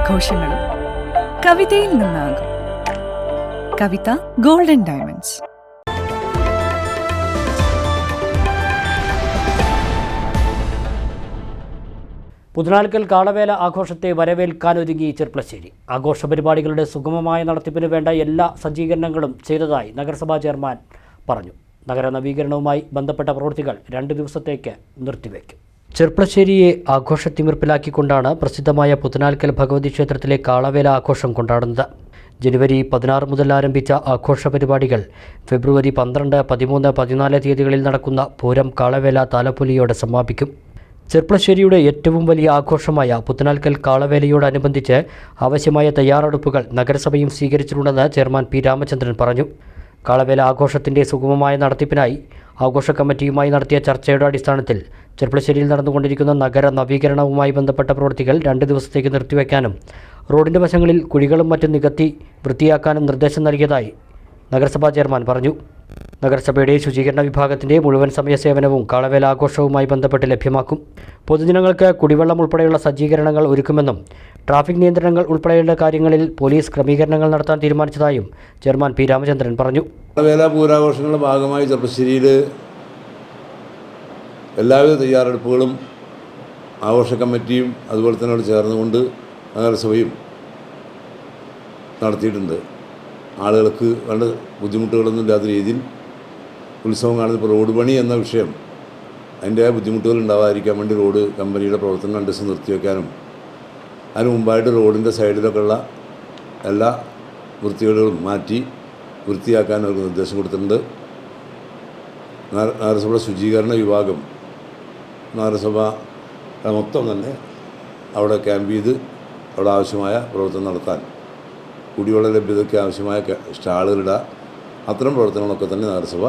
ആഘോഷങ്ങളും കവിതയിൽ നിന്നാകും. കവിത golden diamonds. പുതുനാൽക്കൽ Kalavela ആഘോഷത്തെ വരവേൽക്കാനൊരുങ്ങി Cherpulassery. ആഘോഷ പരിപാടികളുടെ സുഗമമായ നടത്തിപ്പിന് വേണ്ട എല്ലാ സജ്ജീകരണങ്ങളും ചെയ്തതായി നഗരസഭാ ചെയർമാൻ പറഞ്ഞു. നഗര നവീകരണവുമായി ബന്ധപ്പെട്ട പ്രവൃത്തികൾ 2 ദിവസത്തേക്ക് നിർത്തിവെക്കും. ചെർപ്പളശ്ശേരിയെ ആഘോഷത്തിമിർപ്പിലാക്കിക്കൊണ്ടാണ് പ്രസിദ്ധമായ പുതുനാൽക്കൽ ഭഗവതി ക്ഷേത്രത്തിലെ കാളവേല ആഘോഷം കൊണ്ടാടുന്നത്. ജനുവരി 16 മുതൽ ആരംഭിച്ച ആഘോഷ പരിപാടികൾ ഫെബ്രുവരി 12, 13, 14 തീയതികളിൽ നടക്കുന്ന പൂരം കാളവേല താലപ്പൊലിയോടെ സമാപിക്കും. ചെർപ്പളശ്ശേരിയുടെ ഏറ്റവും വലിയ ആഘോഷമായ പുതുനാൽക്കൽ കാളവേലയോടനുബന്ധിച്ച് ആവശ്യമായ തയ്യാറെടുപ്പുകൾ നഗരസഭയും സ്വീകരിച്ചിട്ടുണ്ടെന്ന് ചെയർമാൻ പി രാമചന്ദ്രൻ പറഞ്ഞു. കാളവേല ആഘോഷത്തിൻ്റെ സുഗമമായ നടത്തിപ്പിനായി ആഘോഷ കമ്മിറ്റിയുമായി നടത്തിയ ചർച്ചയുടെ അടിസ്ഥാനത്തിൽ ചെർപ്പളശ്ശേരിയിൽ നടന്നുകൊണ്ടിരിക്കുന്ന നഗര നവീകരണവുമായി ബന്ധപ്പെട്ട പ്രവൃത്തികൾ 2 ദിവസത്തേക്ക് നിർത്തിവെക്കാനും റോഡിൻ്റെ വശങ്ങളിൽ കുഴികളും മറ്റും നികത്തി വൃത്തിയാക്കാനും നിർദ്ദേശം നൽകിയതായി നഗരസഭാ ചെയർമാൻ പറഞ്ഞു. നഗരസഭയുടെ ശുചീകരണ വിഭാഗത്തിൻ്റെ മുഴുവൻ സമയ സേവനവും കാളവേല ആഘോഷവുമായി ബന്ധപ്പെട്ട് ലഭ്യമാക്കും. പൊതുജനങ്ങൾക്ക് കുടിവെള്ളം ഉൾപ്പെടെയുള്ള സജ്ജീകരണങ്ങൾ ഒരുക്കുമെന്നും ട്രാഫിക് നിയന്ത്രണങ്ങൾ ഉൾപ്പെടെയുള്ള കാര്യങ്ങളിൽ പോലീസ് ക്രമീകരണങ്ങൾ നടത്താൻ തീരുമാനിച്ചതായും ചെയർമാൻ പി രാമചന്ദ്രൻ പറഞ്ഞു. കാളവേല പൂരാഘോഷങ്ങളുടെ ഭാഗമായി ചെർപ്പളശ്ശേരിയിൽ എല്ലാവിധ തയ്യാറെടുപ്പുകളും ആഘോഷ കമ്മിറ്റിയും അതുപോലെ തന്നെ അവിടെ ചേർന്നുകൊണ്ട് നഗരസഭയും നടത്തിയിട്ടുണ്ട്. ആളുകൾക്ക് വേണ്ട ബുദ്ധിമുട്ടുകളൊന്നും ഇല്ലാത്ത രീതിയിൽ ഉത്സവം കാണുന്നത്. ഇപ്പോൾ റോഡ് പണി എന്ന വിഷയം അതിൻ്റെ ബുദ്ധിമുട്ടുകൾ ഉണ്ടാവാതിരിക്കാൻ വേണ്ടി റോഡ് കമ്പനിയുടെ പ്രവർത്തനം 2 ദിവസം നിർത്തിവെക്കാനും അതിന് മുമ്പായിട്ട് റോഡിൻ്റെ സൈഡിലൊക്കെ ഉള്ള എല്ലാ വൃത്തികേടുകളും മാറ്റി വൃത്തിയാക്കാനും അവർക്ക് നിർദ്ദേശം കൊടുത്തിട്ടുണ്ട്. നഗരസഭയുടെ ശുചീകരണ വിഭാഗം നഗരസഭ മൊത്തം തന്നെ അവിടെ ക്യാമ്പ് ചെയ്ത് അവിടെ ആവശ്യമായ പ്രവർത്തനം നടത്താൻ, കുടിവെള്ള ലഭ്യതയ്ക്ക് ആവശ്യമായ സ്റ്റാളുകളിടുക, അത്തരം പ്രവർത്തനങ്ങളൊക്കെ തന്നെ നഗരസഭ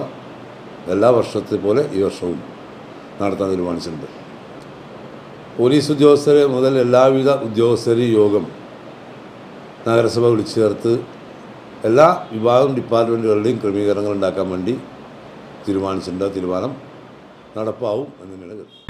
എല്ലാ വർഷത്തെ പോലെ ഈ വർഷവും നടത്താൻ തീരുമാനിച്ചിട്ടുണ്ട്. പോലീസ് ഉദ്യോഗസ്ഥരെ മുതൽ എല്ലാവിധ ഉദ്യോഗസ്ഥരെയും യോഗം നഗരസഭ വിളിച്ചു ചേർത്ത് എല്ലാ വിഭാഗം ഡിപ്പാർട്ട്മെൻറ്റുകളുടെയും ക്രമീകരണങ്ങൾ ഉണ്ടാക്കാൻ വേണ്ടി തീരുമാനിച്ചിട്ടുണ്ട്. തീരുമാനം നടപ്പാവും എന്ന് തന്നെയാണ്